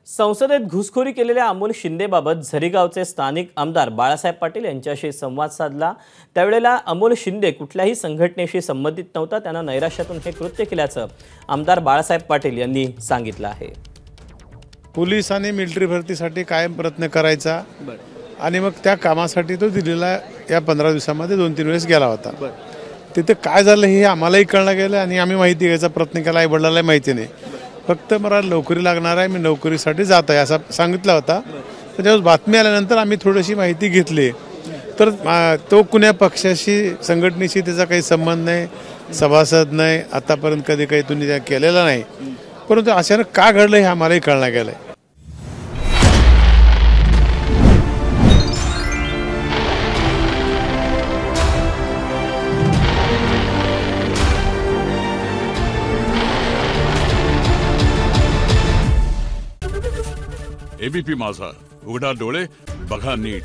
संसदेत घुसखोरी केलेल्या अमोल शिंदेबाबत झरीगावचे स्थानिक आमदार बाळासाहेब पाटील यांच्याशी संवाद साधला। त्यावेळेला अमोल शिंदे कुठल्याही संघटनेशी संबंधित नव्हता, त्यांना नैराश्यातून हे कृत्य केल्याचं आमदार बाळासाहेब पाटील यांनी सांगितलं आहे। पोलीस आणि मिलिटरी भरतीसाठी कायम प्रयत्न करायचा आणि मग त्या कामासाठी तो दिल्लीला या 15 दिवसांमध्ये 2-3 वेळेस गेला होता। तिथे काय झालं हे आम्हालाही कळलं गेलं आणि आम्ही माहिती घ्यायचा प्रयत्न केला, आई वडिलांना माहिती नाही। फक्त मला नोकरी लागणार आहे, मी नोकरीसाठी जात आहे असं सांगितलं होता। त्याच्यावर बातमी आल्यानंतर आम्ही थोडीशी माहिती घेतली तर तो कुण्या पक्षाशी संघटनेशी त्याचा काही संबंध नाही, सभासद नाही, आतापर्यंत कधी काही तुम्ही केलेला नाही। परंतु अचानक का घडलं हे आम्हालाही कळलं गेलं। एबीपी माझा, उघडा डोळे बघा नीट।